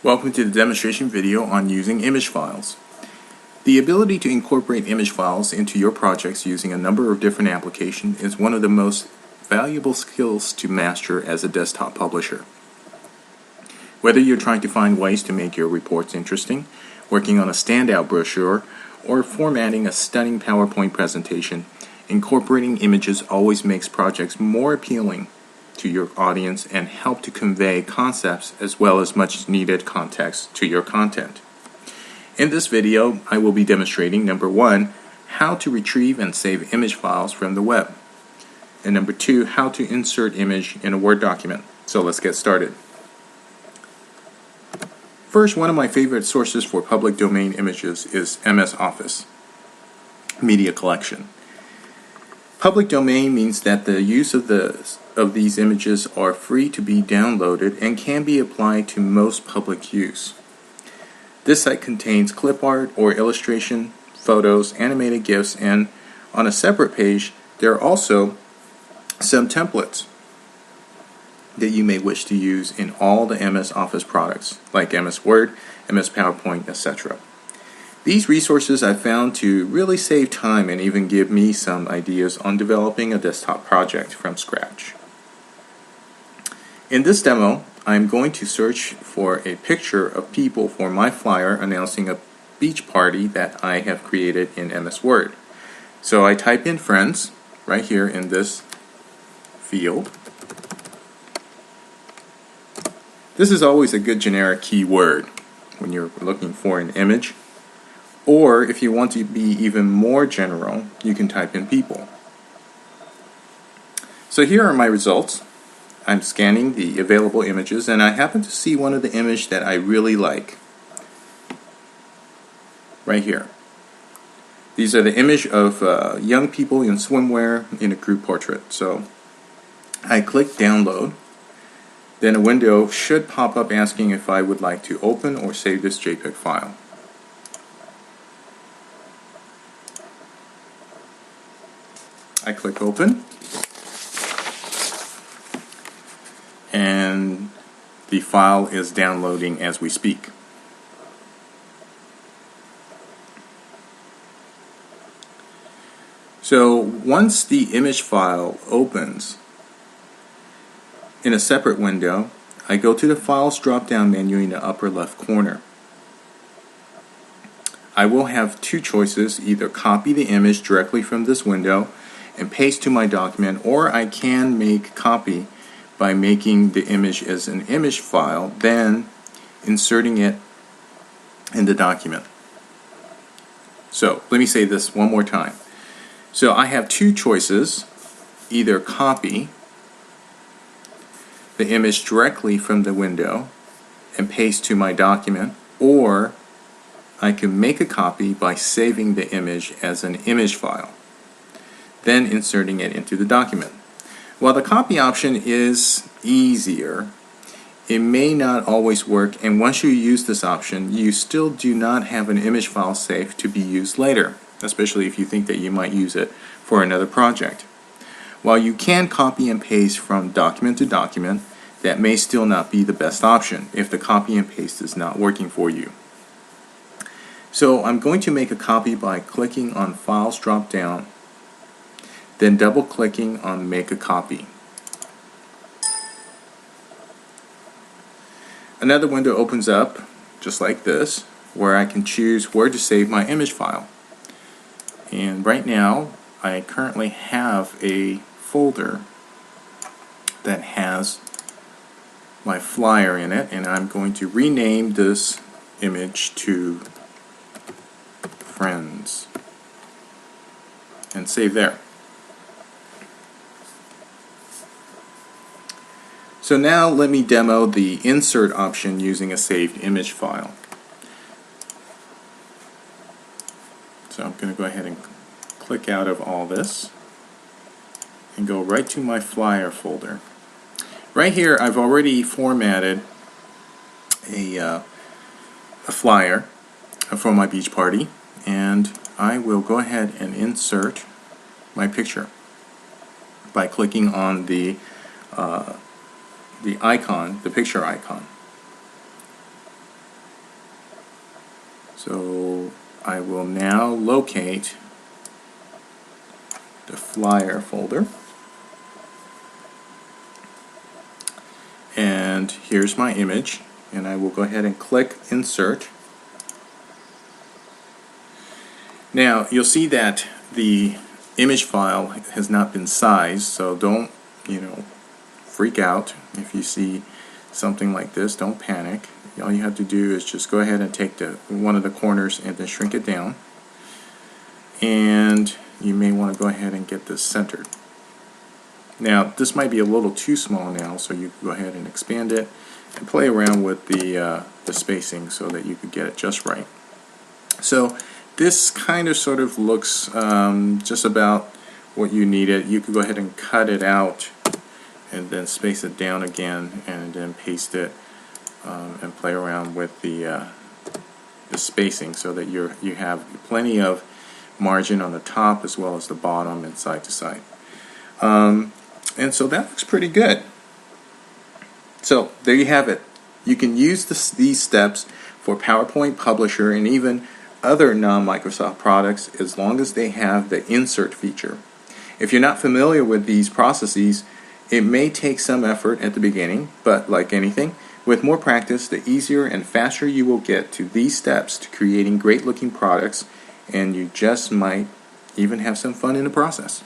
Welcome to the demonstration video on using image files. The ability to incorporate image files into your projects using a number of different applications is one of the most valuable skills to master as a desktop publisher. Whether you're trying to find ways to make your reports interesting, working on a standout brochure, or formatting a stunning PowerPoint presentation, incorporating images always makes projects more appealing to your audience and help to convey concepts as well as much needed context to your content. In this video, I will be demonstrating number 1, how to retrieve and save image files from the web, and number 2, how to insert image in a Word document. So let's get started. First, one of my favorite sources for public domain images is MS Office Media Collection. Public domain means that the use of these images are free to be downloaded and can be applied to most public use. This site contains clip art or illustration, photos, animated GIFs, and on a separate page there are also some templates that you may wish to use in all the MS Office products like MS Word, MS PowerPoint, etc. These resources I found to really save time and even give me some ideas on developing a desktop project from scratch. In this demo, I'm going to search for a picture of people for my flyer announcing a beach party that I have created in MS Word. So I type in friends right here in this field. This is always a good generic keyword when you're looking for an image. Or if you want to be even more general, you can type in people. So here are my results. I'm scanning the available images and I happen to see one of the images that I really like. Right here. These are the image of young people in swimwear in a group portrait. So I click download. Then a window should pop up asking if I would like to open or save this JPEG file. I click open, and the file is downloading as we speak. So once the image file opens in a separate window, I go to the Files drop-down menu in the upper left corner. I will have two choices: either copy the image directly from this window and paste to my document, or I can make copy by making the image as an image file, then inserting it in the document. So let me say this one more time. So I have two choices: either copy the image directly from the window and paste to my document, or I can make a copy by saving the image as an image file, then inserting it into the document. While the copy option is easier, it may not always work, and once you use this option, you still do not have an image file saved to be used later, especially if you think that you might use it for another project. While you can copy and paste from document to document, that may still not be the best option if the copy and paste is not working for you. So I'm going to make a copy by clicking on Files drop-down, then double-clicking on Make a Copy. Another window opens up, just like this, where I can choose where to save my image file. And right now, I currently have a folder that has my flyer in it, and I'm going to rename this image to Friends and save there. So now let me demo the insert option using a saved image file. So I'm going to go ahead and click out of all this and go right to my flyer folder. Right here I've already formatted a flyer for my beach party, and I will go ahead and insert my picture by clicking on the icon, the picture icon. So I will now locate the flyer folder. And here's my image, and I will go ahead and click Insert. Now you'll see that the image file has not been sized, so don't, freak out if you see something like this. Don't panic. All you have to do is just go ahead and take one of the corners and then shrink it down. And you may want to go ahead and get this centered. Now this might be a little too small now, so you can go ahead and expand it and play around with the spacing so that you can get it just right. So this kind of sort of looks just about what you need it. You could go ahead and cut it out and then space it down again and then paste it and play around with the spacing so that you have plenty of margin on the top as well as the bottom and side to side. And so that looks pretty good. So there you have it. You can use these steps for PowerPoint Publisher and even other non-Microsoft products as long as they have the insert feature. If you're not familiar with these processes, it may take some effort at the beginning, but like anything, with more practice, the easier and faster you will get to these steps to creating great looking products, and you just might even have some fun in the process.